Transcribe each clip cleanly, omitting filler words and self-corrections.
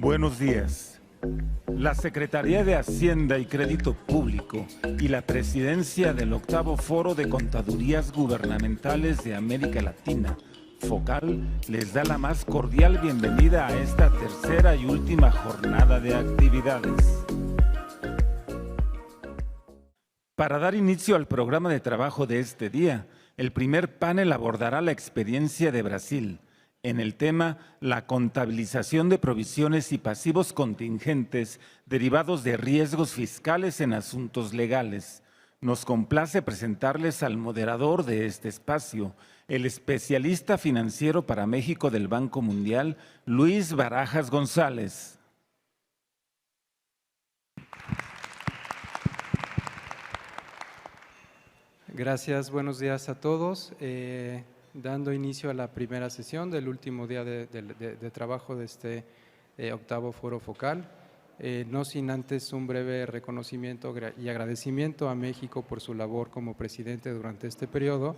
Buenos días. La Secretaría de Hacienda y Crédito Público y la Presidencia del Octavo Foro de Contadurías Gubernamentales de América Latina, FOCAL, les da la más cordial bienvenida a esta tercera y última jornada de actividades. Para dar inicio al programa de trabajo de este día, el primer panel abordará la experiencia de Brasil en el tema la contabilización de provisiones y pasivos contingentes derivados de riesgos fiscales en asuntos legales. Nos complace presentarles al moderador de este espacio, el especialista financiero para México del Banco Mundial, Luis Barajas González. Gracias, buenos días a todos. Dando inicio a la primera sesión del último día de trabajo de este octavo foro focal, no sin antes un breve reconocimiento y agradecimiento a México por su labor como presidente durante este periodo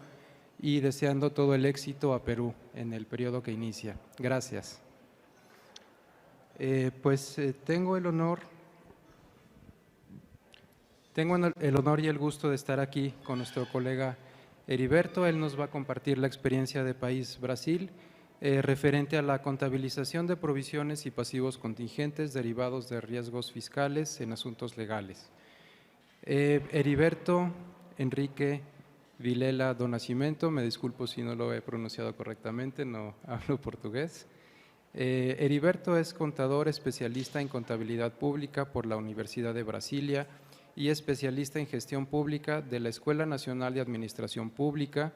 y deseando todo el éxito a Perú en el periodo que inicia. Gracias. Tengo el honor y el gusto de estar aquí con nuestro colega Heriberto. Él nos va a compartir la experiencia de país Brasil referente a la contabilización de provisiones y pasivos contingentes derivados de riesgos fiscales en asuntos legales. Heriberto Enrique Vilela do Nascimento, me disculpo si no lo he pronunciado correctamente, no hablo portugués. Heriberto es contador especialista en contabilidad pública por la Universidad de Brasilia y especialista en gestión pública de la Escuela Nacional de Administración Pública.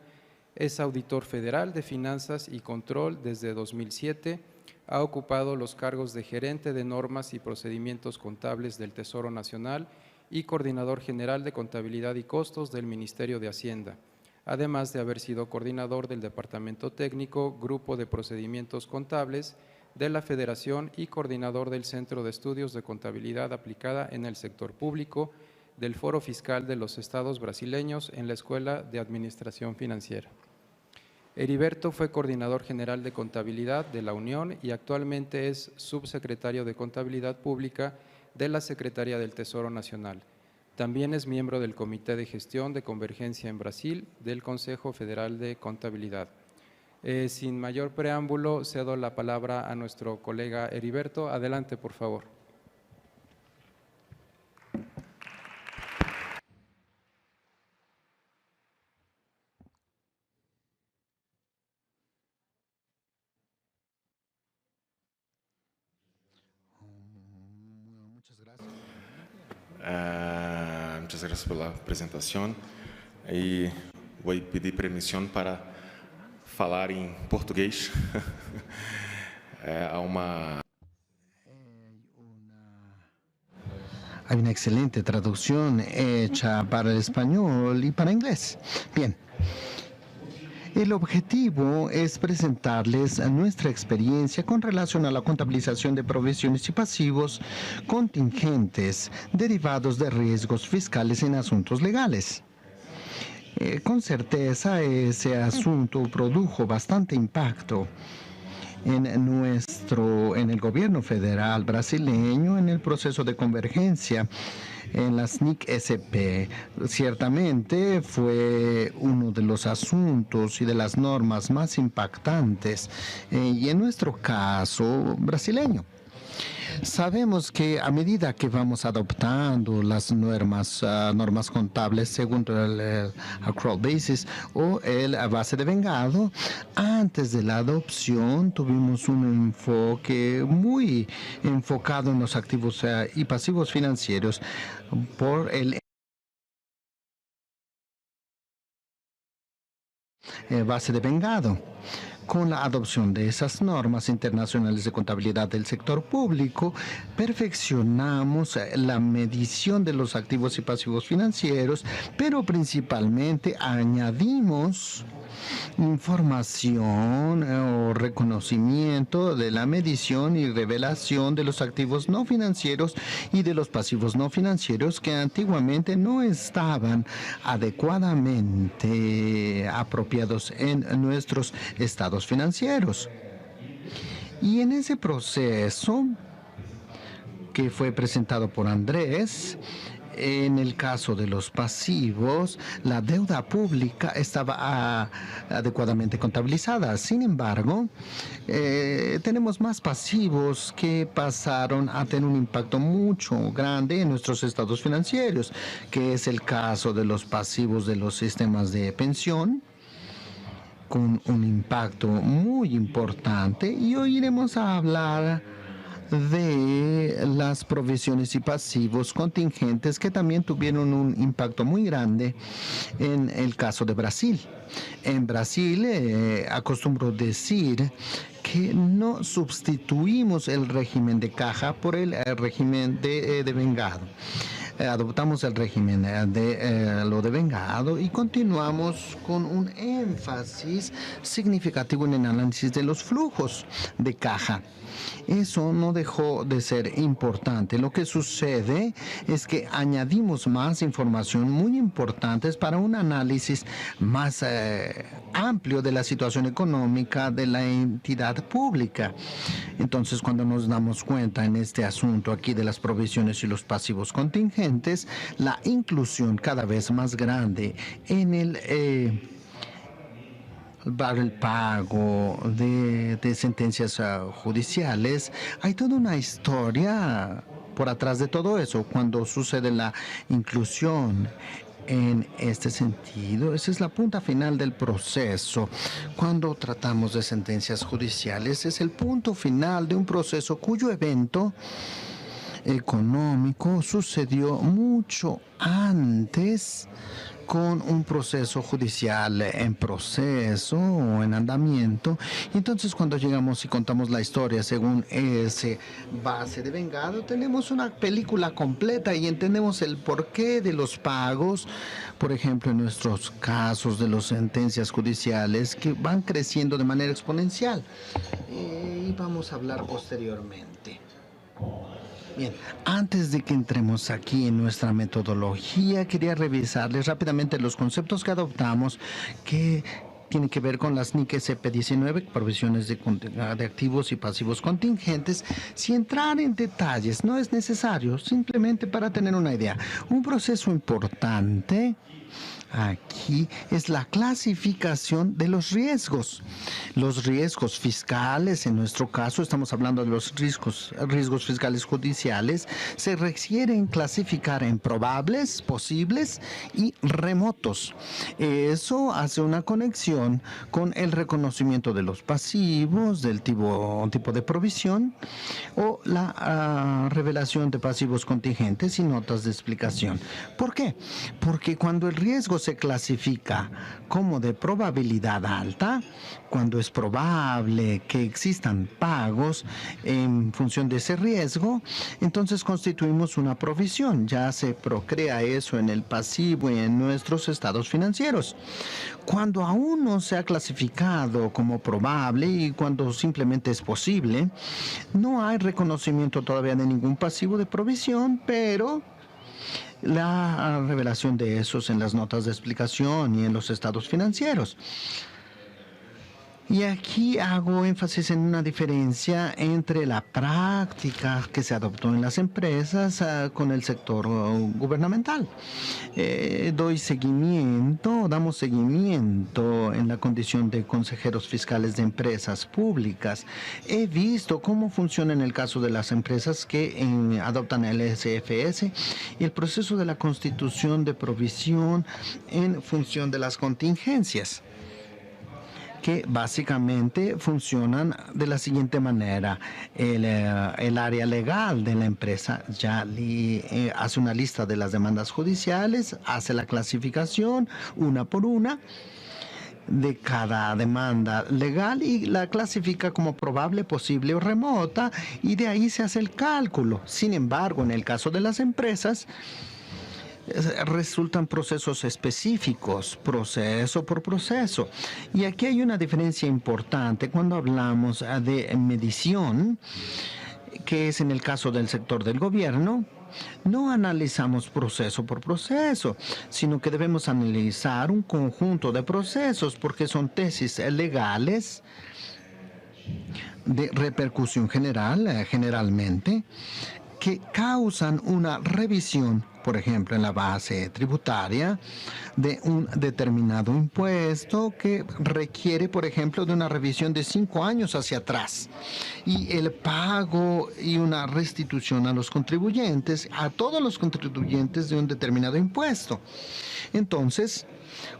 Es auditor federal de finanzas y control desde 2007. Ha ocupado los cargos de gerente de normas y procedimientos contables del Tesoro Nacional y coordinador general de contabilidad y costos del Ministerio de Hacienda, además de haber sido coordinador del Departamento Técnico, Grupo de Procedimientos Contables de la Federación y coordinador del Centro de Estudios de Contabilidad Aplicada en el Sector Público del Foro Fiscal de los Estados Brasileños en la Escuela de Administración Financiera. Heriberto fue coordinador general de contabilidad de la Unión y actualmente es subsecretario de Contabilidad Pública de la Secretaría del Tesoro Nacional. También es miembro del Comité de Gestión de Convergencia en Brasil del Consejo Federal de Contabilidad. Sin mayor preámbulo, cedo la palabra a nuestro colega Heriberto. Adelante, por favor. Muchas gracias por la presentación y voy a pedir permisión para falar en portugués. Hay una excelente traducción hecha para el español y para inglés. Bien. El objetivo es presentarles nuestra experiencia con relación a la contabilización de provisiones y pasivos contingentes derivados de riesgos fiscales en asuntos legales. Con certeza ese asunto produjo bastante impacto en el gobierno federal brasileño, en el proceso de convergencia, en la SNIC-SP. Ciertamente fue uno de los asuntos y de las normas más impactantes, y en nuestro caso brasileño. Sabemos que a medida que vamos adoptando las normas contables según el accrual basis o el base de vengado, antes de la adopción tuvimos un enfoque muy enfocado en los activos y pasivos financieros por el base de vengado. Con la adopción de esas normas internacionales de contabilidad del sector público, perfeccionamos la medición de los activos y pasivos financieros, pero principalmente añadimos información o reconocimiento de la medición y revelación de los activos no financieros y de los pasivos no financieros que antiguamente no estaban adecuadamente apropiados en nuestros estados financieros. Y en ese proceso que fue presentado por Andrés. En el caso de los pasivos, la deuda pública estaba adecuadamente contabilizada. Sin embargo, tenemos más pasivos que pasaron a tener un impacto mucho grande en nuestros estados financieros, que es el caso de los pasivos de los sistemas de pensión, con un impacto muy importante. Y hoy iremos a hablar de las provisiones y pasivos contingentes que también tuvieron un impacto muy grande en el caso de Brasil. En Brasil acostumbro decir que no sustituimos el régimen de caja por el régimen de vengado. Adoptamos el régimen de lo de vengado y continuamos con un énfasis significativo en el análisis de los flujos de caja. Eso no dejó de ser importante. Lo que sucede es que añadimos más información muy importante para un análisis más amplio de la situación económica de la entidad pública. Entonces, cuando nos damos cuenta en este asunto aquí de las provisiones y los pasivos contingentes, la inclusión cada vez más grande en el pago de sentencias judiciales, hay toda una historia por atrás de todo eso. Cuando sucede la inclusión en este sentido, esa es la punta final del proceso. Cuando tratamos de sentencias judiciales, es el punto final de un proceso cuyo evento económico sucedió mucho antes, con un proceso judicial en proceso o en andamiento. Y entonces, cuando llegamos y contamos la historia según ese base de vengado, tenemos una película completa y entendemos el porqué de los pagos, por ejemplo, en nuestros casos de las sentencias judiciales que van creciendo de manera exponencial. Y vamos a hablar posteriormente. Bien, antes de que entremos aquí en nuestra metodología, quería revisarles rápidamente los conceptos que adoptamos que tienen que ver con las NIC SP19, provisiones de activos y pasivos contingentes. Sin entrar en detalles, no es necesario, simplemente para tener una idea. Un proceso importante aquí es la clasificación de los riesgos. Los riesgos fiscales, en nuestro caso estamos hablando de los riesgos fiscales judiciales, se requieren clasificar en probables, posibles y remotos. Eso hace una conexión con el reconocimiento de los pasivos, del tipo de provisión o la revelación de pasivos contingentes y notas de explicación. ¿Por qué? Porque cuando el riesgo se clasifica como de probabilidad alta, cuando es probable que existan pagos en función de ese riesgo, entonces constituimos una provisión. Ya se procrea eso en el pasivo y en nuestros estados financieros. Cuando aún no se ha clasificado como probable y cuando simplemente es posible, no hay reconocimiento todavía de ningún pasivo de provisión, pero la revelación de esos en las notas de explicación y en los estados financieros. Y aquí hago énfasis en una diferencia entre la práctica que se adoptó en las empresas con el sector gubernamental. Damos seguimiento en la condición de consejeros fiscales de empresas públicas. He visto cómo funciona en el caso de las empresas que adoptan el SFS y el proceso de la constitución de provisión en función de las contingencias, que básicamente funcionan de la siguiente manera. El área legal de la empresa ya hace una lista de las demandas judiciales, hace la clasificación una por una de cada demanda legal y la clasifica como probable, posible o remota, y de ahí se hace el cálculo. Sin embargo, en el caso de las empresas, resultan procesos específicos, proceso por proceso. Y aquí hay una diferencia importante cuando hablamos de medición, que es en el caso del sector del gobierno. No analizamos proceso por proceso, sino que debemos analizar un conjunto de procesos porque son tesis legales de repercusión general, generalmente, que causan una revisión, por ejemplo, en la base tributaria de un determinado impuesto que requiere, por ejemplo, de una revisión de 5 años hacia atrás y el pago y una restitución a los contribuyentes, a todos los contribuyentes de un determinado impuesto. Entonces,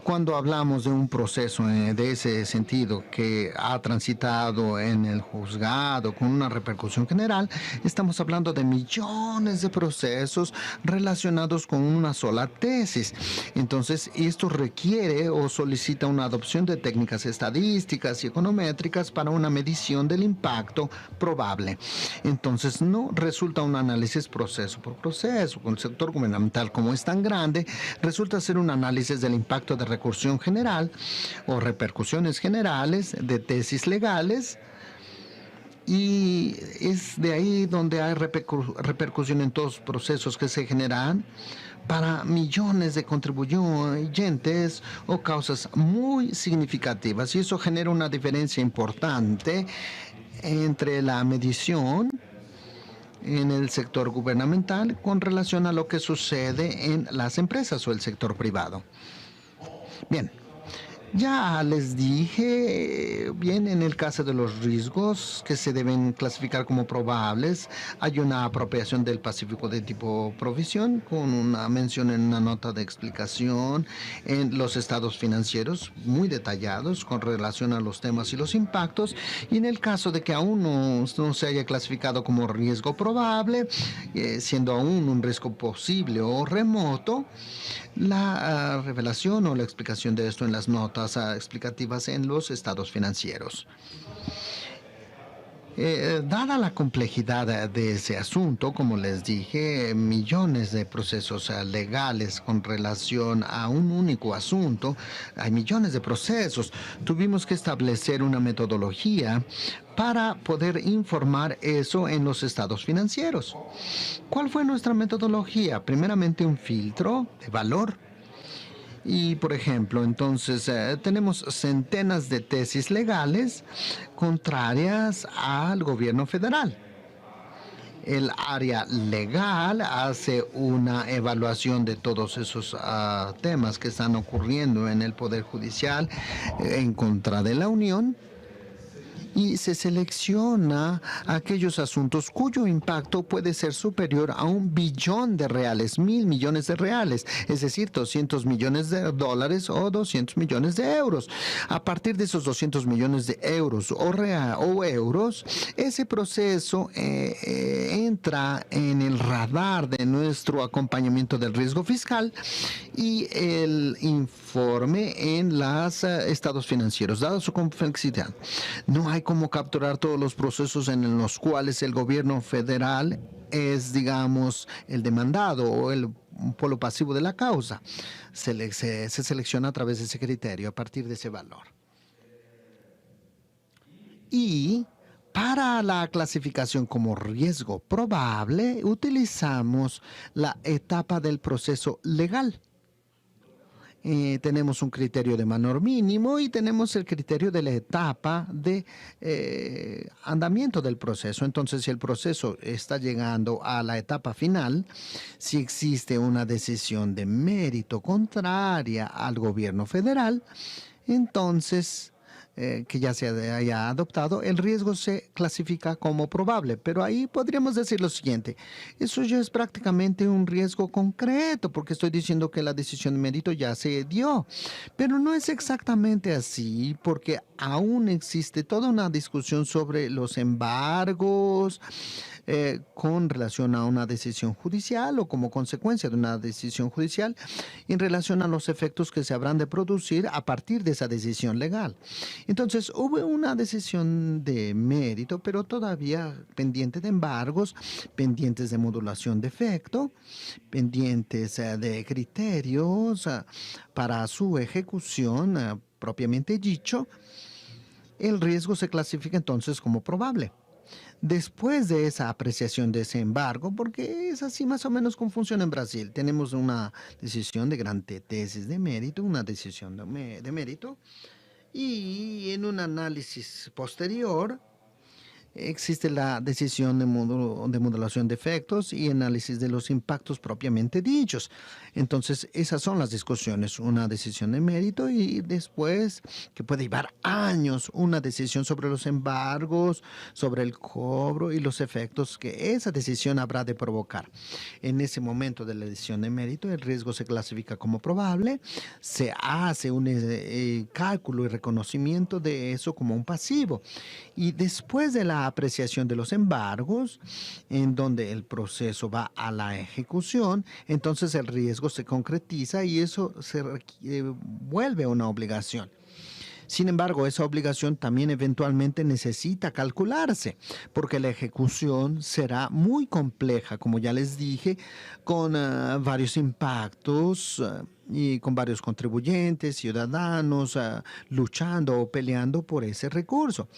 cuando hablamos de un proceso de ese sentido que ha transitado en el juzgado con una repercusión general, estamos hablando de millones de procesos relacionados con una sola tesis. Entonces, esto requiere o solicita una adopción de técnicas estadísticas y econométricas para una medición del impacto probable. Entonces, no resulta un análisis proceso por proceso. Con el sector gubernamental, como es tan grande, resulta ser un análisis del impacto de recursión general o repercusiones generales de tesis legales, y es de ahí donde hay repercusión en todos los procesos que se generan para millones de contribuyentes o causas muy significativas, y eso genera una diferencia importante entre la medición en el sector gubernamental con relación a lo que sucede en las empresas o el sector privado. Bien, ya les dije, bien, en el caso de los riesgos que se deben clasificar como probables, hay una apropiación del Pacífico de tipo provisión con una mención en una nota de explicación en los estados financieros muy detallados con relación a los temas y los impactos. Y en el caso de que aún no se haya clasificado como riesgo probable, siendo aún un riesgo posible o remoto, la revelación o la explicación de esto en las notas explicativas en los estados financieros. Dada la complejidad de ese asunto, como les dije, millones de procesos legales con relación a un único asunto, hay millones de procesos, tuvimos que establecer una metodología para poder informar eso en los estados financieros. ¿Cuál fue nuestra metodología? Primeramente, un filtro de valor. Y, por ejemplo, entonces tenemos centenas de tesis legales contrarias al gobierno federal. El área legal hace una evaluación de todos esos temas que están ocurriendo en el Poder Judicial en contra de la Unión, y se selecciona aquellos asuntos cuyo impacto puede ser superior a $1 billón de reales, 1.000 millones de reales, es decir, 200 millones de dólares o 200 millones de euros. A partir de esos 200 millones de euros o euros, ese proceso entra en el radar de nuestro acompañamiento del riesgo fiscal y el informe en los estados financieros, dado su complejidad. No hay cómo capturar todos los procesos en los cuales el gobierno federal es, digamos, el demandado o el polo pasivo de la causa. Se selecciona a través de ese criterio, a partir de ese valor. Y para la clasificación como riesgo probable, utilizamos la etapa del proceso legal. Tenemos un criterio de menor mínimo y tenemos el criterio de la etapa de andamiento del proceso. Entonces, si el proceso está llegando a la etapa final, si existe una decisión de mérito contraria al gobierno federal, entonces que ya se haya adoptado, el riesgo se clasifica como probable. Pero ahí podríamos decir lo siguiente: eso ya es prácticamente un riesgo concreto, porque estoy diciendo que la decisión de mérito ya se dio. Pero no es exactamente así, porque aún existe toda una discusión sobre los embargos con relación a una decisión judicial o como consecuencia de una decisión judicial en relación a los efectos que se habrán de producir a partir de esa decisión legal. Entonces, hubo una decisión de mérito, pero todavía pendiente de embargos, pendientes de modulación de efecto, pendientes de criterios para su ejecución propiamente dicho. El riesgo se clasifica entonces como probable. Después de esa apreciación de ese embargo, porque es así más o menos como funciona en Brasil, tenemos una decisión de gran tesis de mérito, una decisión de mérito, y en un análisis posterior existe la decisión de modulación de efectos y análisis de los impactos propiamente dichos. Entonces, esas son las discusiones, una decisión de mérito y después, que puede llevar años, una decisión sobre los embargos, sobre el cobro y los efectos que esa decisión habrá de provocar. En ese momento de la decisión de mérito, el riesgo se clasifica como probable, se hace un cálculo y reconocimiento de eso como un pasivo. Y después de la apreciación de los embargos, en donde el proceso va a la ejecución, entonces el riesgo se concretiza y eso se vuelve una obligación. Sin embargo, esa obligación también eventualmente necesita calcularse, porque la ejecución será muy compleja, como ya les dije, con varios impactos y con varios contribuyentes, ciudadanos, luchando o peleando por ese recurso.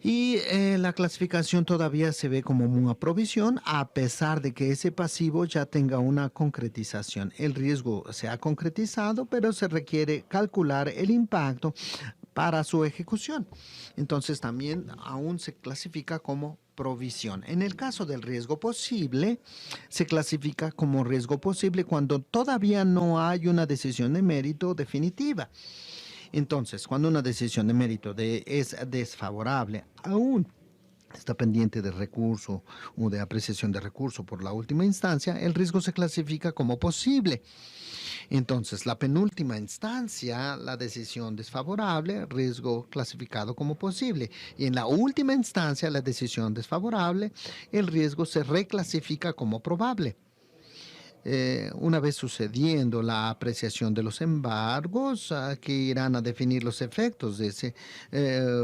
Y la clasificación todavía se ve como una provisión, a pesar de que ese pasivo ya tenga una concretización. El riesgo se ha concretizado, pero se requiere calcular el impacto para su ejecución. Entonces también aún se clasifica como provisión. En el caso del riesgo posible, se clasifica como riesgo posible cuando todavía no hay una decisión de mérito definitiva. Entonces, cuando una decisión de mérito es desfavorable, aún está pendiente de recurso o de apreciación de recurso por la última instancia, el riesgo se clasifica como posible. Entonces, la penúltima instancia, la decisión desfavorable, riesgo clasificado como posible. Y en la última instancia, la decisión desfavorable, el riesgo se reclasifica como probable. Una vez sucediendo la apreciación de los embargos, que irán a definir los efectos de ese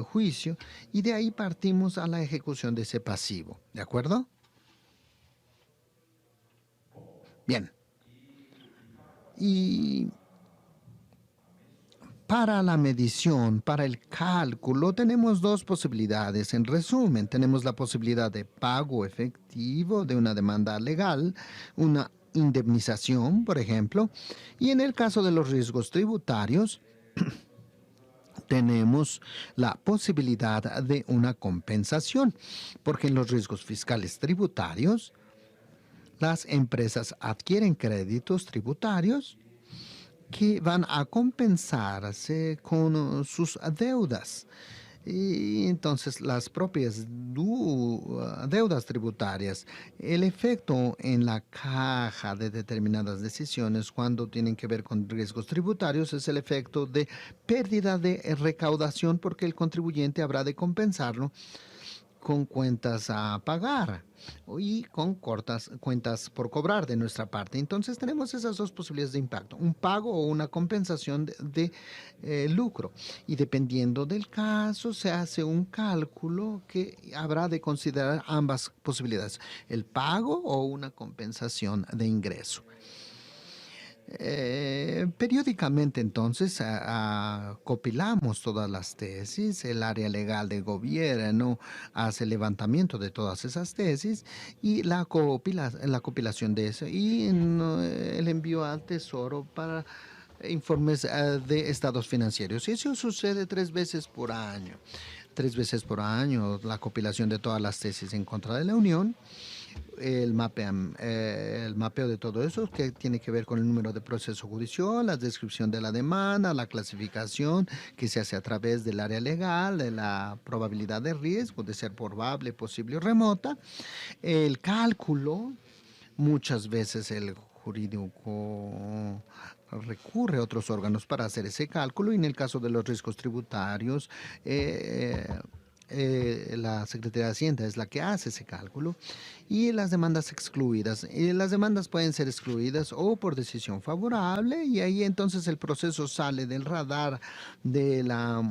juicio, y de ahí partimos a la ejecución de ese pasivo. ¿De acuerdo? Bien. Y para la medición, para el cálculo, tenemos dos posibilidades. En resumen, tenemos la posibilidad de pago efectivo de una demanda legal, una indemnización, por ejemplo, y en el caso de los riesgos tributarios, tenemos la posibilidad de una compensación, porque en los riesgos fiscales tributarios, las empresas adquieren créditos tributarios que van a compensarse con sus deudas. Y entonces las propias deudas tributarias, el efecto en la caja de determinadas decisiones cuando tienen que ver con riesgos tributarios es el efecto de pérdida de recaudación porque el contribuyente habrá de compensarlo con cuentas a pagar y con cortas cuentas por cobrar de nuestra parte. Entonces tenemos esas dos posibilidades de impacto, un pago o una compensación de lucro. Y dependiendo del caso, se hace un cálculo que habrá de considerar ambas posibilidades, el pago o una compensación de ingreso. Periódicamente entonces copilamos todas las tesis, el área legal del gobierno hace el levantamiento de todas esas tesis y la compilación de eso y el envío al Tesoro para informes de estados financieros. Y eso sucede 3 veces por año. 3 veces por año la compilación de todas las tesis en contra de la Unión. El mapeo de todo eso que tiene que ver con el número de proceso judicial, la descripción de la demanda, la clasificación que se hace a través del área legal, de la probabilidad de riesgo, de ser probable, posible o remota, el cálculo, muchas veces el jurídico recurre a otros órganos para hacer ese cálculo y en el caso de los riesgos tributarios, la Secretaría de Hacienda es la que hace ese cálculo y las demandas excluidas. Las demandas pueden ser excluidas o por decisión favorable y ahí entonces el proceso sale del radar del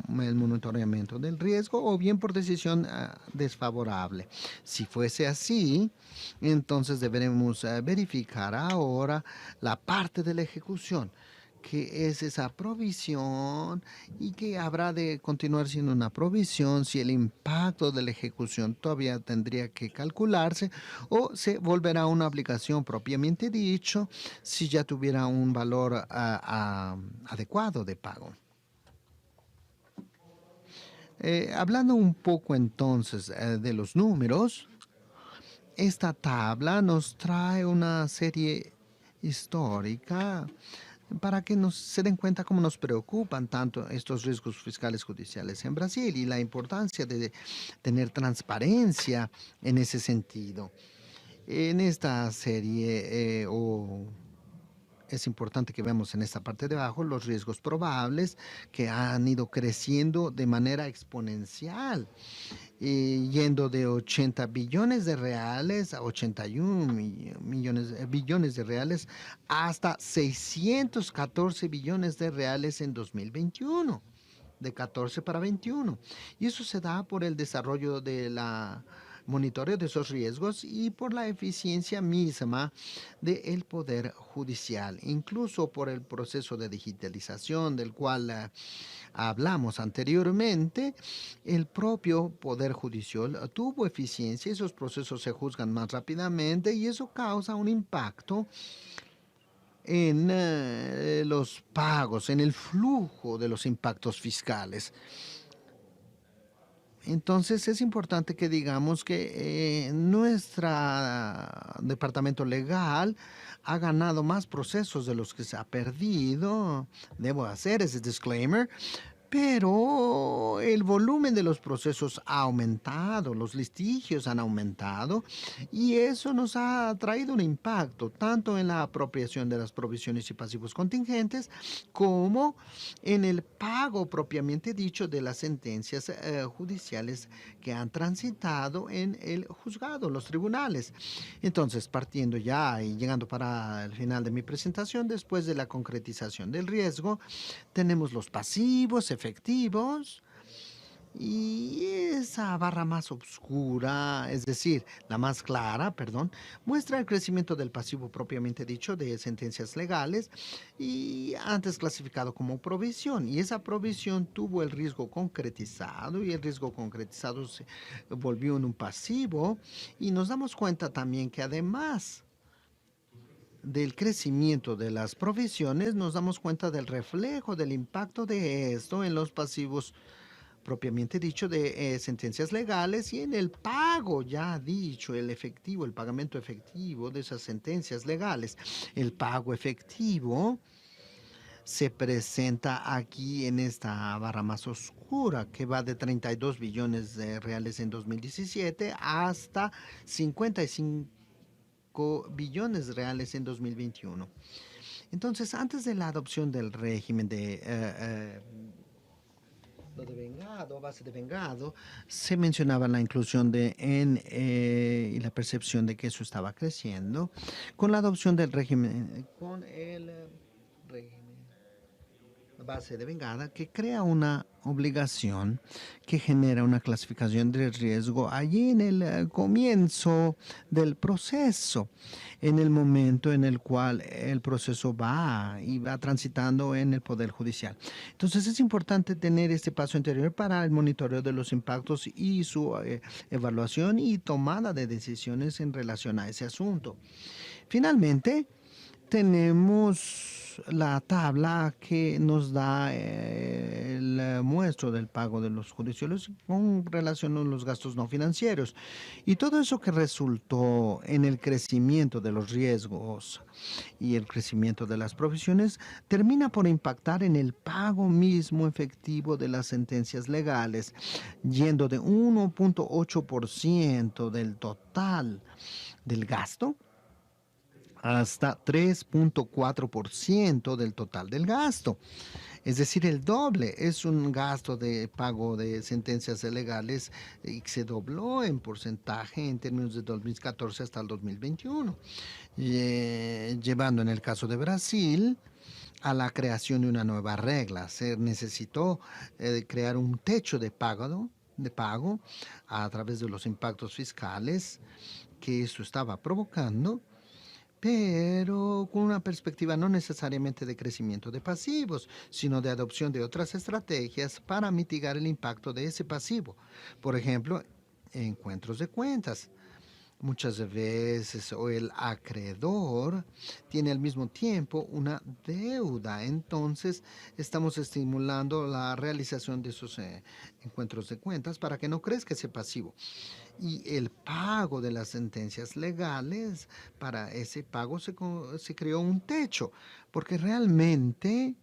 monitoreamiento del riesgo o bien por decisión desfavorable. Si fuese así, entonces deberemos verificar ahora la parte de la ejecución, que es esa provisión y que habrá de continuar siendo una provisión si el impacto de la ejecución todavía tendría que calcularse o se volverá una obligación propiamente dicho si ya tuviera un valor adecuado de pago. Hablando un poco entonces de los números, esta tabla nos trae una serie histórica para que se den cuenta cómo nos preocupan tanto estos riesgos fiscales judiciales en Brasil y la importancia de tener transparencia en ese sentido. En esta serie es importante que veamos en esta parte de abajo los riesgos probables que han ido creciendo de manera exponencial, yendo de 80 billones de reales a 81 billones de reales hasta 614 billones de reales en 2021, de 14 para 21. Y eso se da por el desarrollo de la monitoreo de esos riesgos y por la eficiencia misma del Poder Judicial, incluso por el proceso de digitalización del cual hablamos anteriormente. El propio Poder Judicial tuvo eficiencia, esos procesos se juzgan más rápidamente y eso causa un impacto en los pagos, en el flujo de los impactos fiscales. Entonces es importante que digamos que nuestro departamento legal ha ganado más procesos de los que se ha perdido. Debo hacer ese disclaimer. Pero el volumen de los procesos ha aumentado, los litigios han aumentado y eso nos ha traído un impacto tanto en la apropiación de las provisiones y pasivos contingentes como en el pago propiamente dicho de las sentencias judiciales que han transitado en el juzgado, los tribunales. Entonces, partiendo ya y llegando para el final de mi presentación, después de la concretización del riesgo, tenemos los pasivos efectivos y esa barra más oscura, es decir, la más clara, perdón, muestra el crecimiento del pasivo propiamente dicho de sentencias legales y antes clasificado como provisión. Y esa provisión tuvo el riesgo concretizado y el riesgo concretizado se volvió en un pasivo y nos damos cuenta también que además del crecimiento de las provisiones, nos damos cuenta del reflejo del impacto de esto en los pasivos propiamente dicho de sentencias legales y en el pago ya dicho, el efectivo, el pagamento efectivo de esas sentencias legales. El pago efectivo se presenta aquí en esta barra más oscura que va de 32 billones de reales en 2017 hasta 55 billones reales en 2021. Entonces, antes de la adopción del régimen de devengado, base de vengado, se mencionaba la inclusión de y la percepción de que eso estaba creciendo. Con la adopción del régimen, con el régimen base de vengada, que crea una obligación que genera una clasificación de riesgo allí en el comienzo del proceso, en el momento en el cual el proceso va transitando en el Poder Judicial. Entonces es importante tener este paso anterior para el monitoreo de los impactos y su evaluación y tomada de decisiones en relación a ese asunto. Finalmente, tenemos la tabla que nos da el muestro del pago de los judiciales con relación a los gastos no financieros. Y todo eso que resultó en el crecimiento de los riesgos y el crecimiento de las provisiones termina por impactar en el pago mismo efectivo de las sentencias legales, yendo de 1.8% del total del gasto hasta 3.4% del total del gasto. Es decir, el doble. Es un gasto de pago de sentencias legales y se dobló en porcentaje en términos de 2014 hasta el 2021, llevando en el caso de Brasil a la creación de una nueva regla. Se necesitó crear un techo de pago a través de los impactos fiscales que eso estaba provocando, pero con una perspectiva no necesariamente de crecimiento de pasivos, sino de adopción de otras estrategias para mitigar el impacto de ese pasivo. Por ejemplo, encuentros de cuentas. Muchas veces o el acreedor tiene al mismo tiempo una deuda. Entonces estamos estimulando la realización de esos encuentros de cuentas para que no crezca ese pasivo. Y el pago de las sentencias legales, para ese pago se creó un techo, porque realmente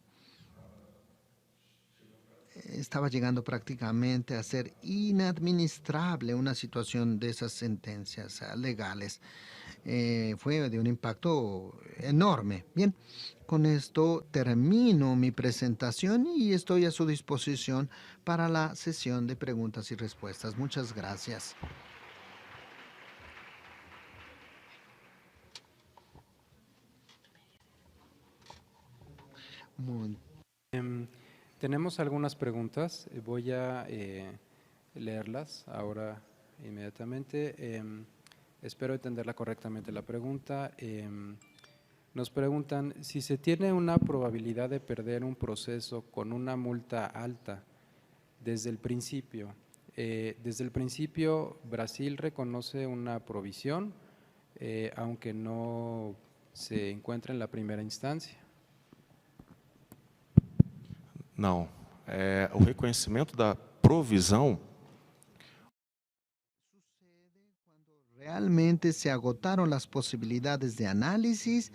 estaba llegando prácticamente a ser inadministrable una situación de esas sentencias legales. Fue de un impacto enorme. Bien, con esto termino mi presentación y estoy a su disposición para la sesión de preguntas y respuestas. Muchas gracias. Muy Tenemos algunas preguntas, voy a leerlas ahora inmediatamente. Espero entenderla correctamente la pregunta. Nos preguntan, si se tiene una probabilidad de perder un proceso con una multa alta desde el principio, Brasil reconoce una provisión, aunque no se encuentra en la primera instancia. Não. O reconhecimento da provisão realmente se agotaron las posibilidades de análisis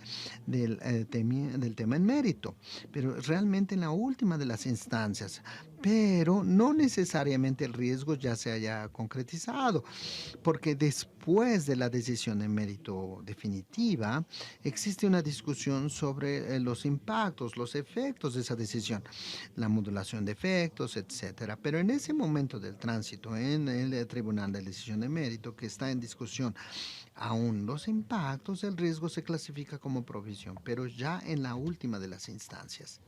del tema en mérito, pero realmente en la última de las instancias, pero no necesariamente el riesgo ya se haya concretizado, porque después de la decisión en mérito definitiva, existe una discusión sobre los impactos, los efectos de esa decisión, la modulación de efectos, etcétera. Pero en ese momento del tránsito en el Tribunal de Decisión de Mérito, que está en discusión aún los impactos, el riesgo se clasifica como provisión, pero ya en la última de las instancias.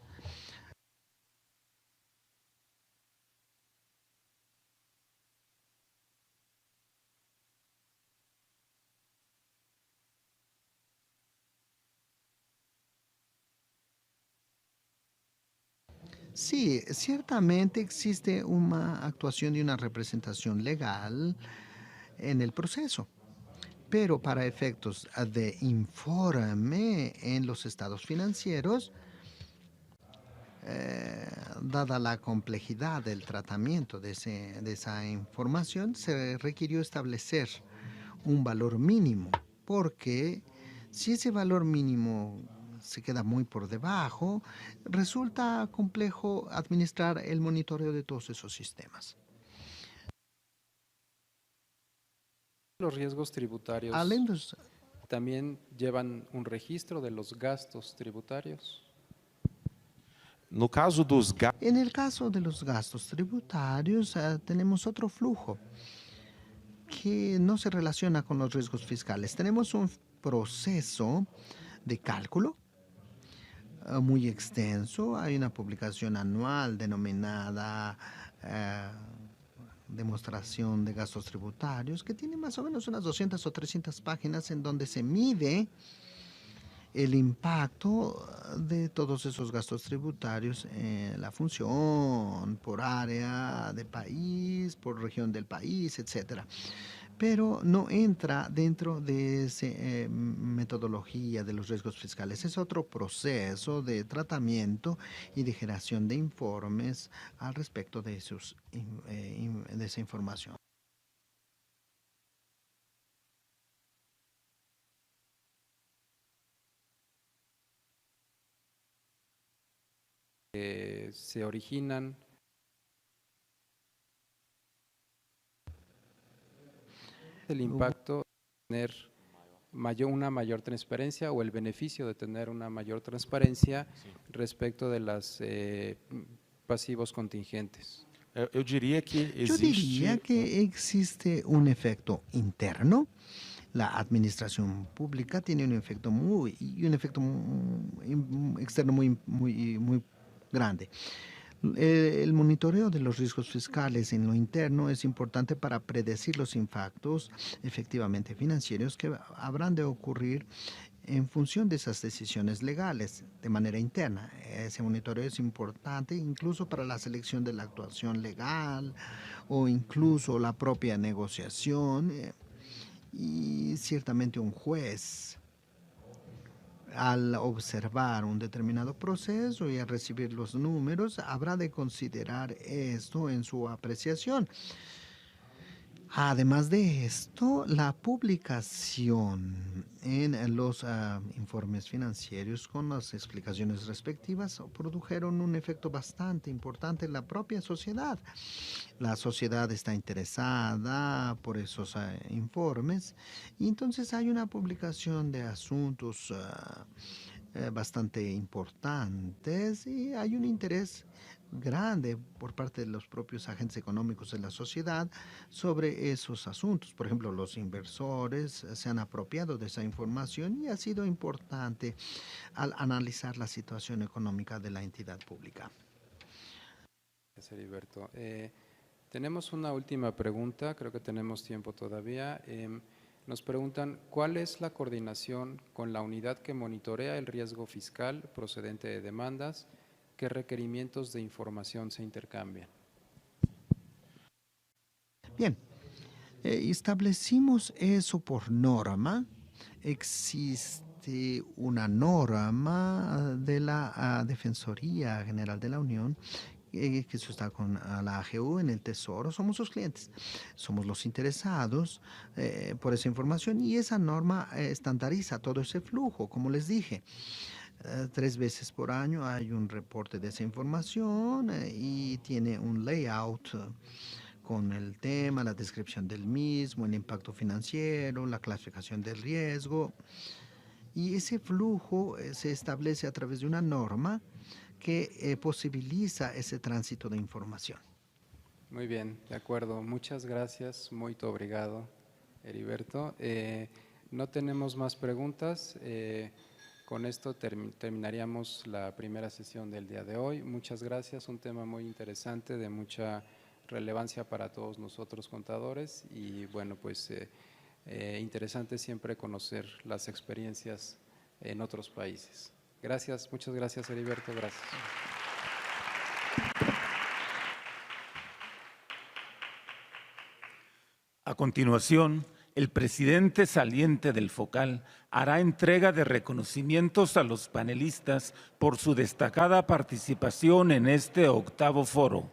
Sí, ciertamente existe una actuación y una representación legal en el proceso, pero para efectos de informe en los estados financieros, dada la complejidad del tratamiento de esa información, se requirió establecer un valor mínimo, porque si ese valor mínimo se queda muy por debajo, resulta complejo administrar el monitoreo de todos esos sistemas. Los riesgos tributarios también llevan un registro de los gastos tributarios. No caso dos En el caso de los gastos tributarios, tenemos otro flujo que no se relaciona con los riesgos fiscales. Tenemos un proceso de cálculo muy extenso. Hay una publicación anual denominada demostración de gastos tributarios, que tiene más o menos unas 200 o 300 páginas en donde se mide el impacto de todos esos gastos tributarios en la función, por área de país, por región del país, etcétera. Pero no entra dentro de esa metodología de los riesgos fiscales. Es otro proceso de tratamiento y de generación de informes al respecto de esa información. Se originan el impacto de tener una mayor transparencia o el beneficio de tener una mayor transparencia respecto de los pasivos contingentes. Eu diria que Yo diría que existe un efecto interno. La administración pública tiene un efecto externo muy grande. El monitoreo de los riesgos fiscales en lo interno es importante para predecir los impactos efectivamente financieros que habrán de ocurrir en función de esas decisiones legales de manera interna. Ese monitoreo es importante incluso para la selección de la actuación legal o incluso la propia negociación. Y ciertamente un juez, al observar un determinado proceso y al recibir los números, habrá de considerar esto en su apreciación. Además de esto, la publicación en los informes financieros con las explicaciones respectivas produjeron un efecto bastante importante en la propia sociedad. La sociedad está interesada por esos informes y entonces hay una publicación de asuntos bastante importantes y hay un interés grande por parte de los propios agentes económicos de la sociedad sobre esos asuntos. Por ejemplo, los inversores se han apropiado de esa información y ha sido importante al analizar la situación económica de la entidad pública. Gracias, Heriberto. Tenemos una última pregunta, creo que tenemos tiempo todavía. Nos preguntan, ¿cuál es la coordinación con la unidad que monitorea el riesgo fiscal procedente de demandas? ¿Qué requerimientos de información se intercambian? Bien, establecimos eso por norma. Existe una norma de la Defensoría General de la Unión que eso está con la AGU en el Tesoro. Somos sus clientes, somos los interesados por esa información y esa norma estandariza todo ese flujo, como les dije. 3 veces por año hay un reporte de esa información y tiene un layout con el tema, la descripción del mismo, el impacto financiero, la clasificación del riesgo. Y ese flujo se establece a través de una norma que posibilita ese tránsito de información. Muy bien, de acuerdo. Muchas gracias, muito obrigado, Heriberto. No tenemos más preguntas. Con esto terminaríamos la primera sesión del día de hoy. Muchas gracias, un tema muy interesante, de mucha relevancia para todos nosotros contadores y bueno, pues interesante siempre conocer las experiencias en otros países. Gracias, muchas gracias, Heriberto, gracias. A continuación, el presidente saliente del FOCAL hará entrega de reconocimientos a los panelistas por su destacada participación en este 8º foro.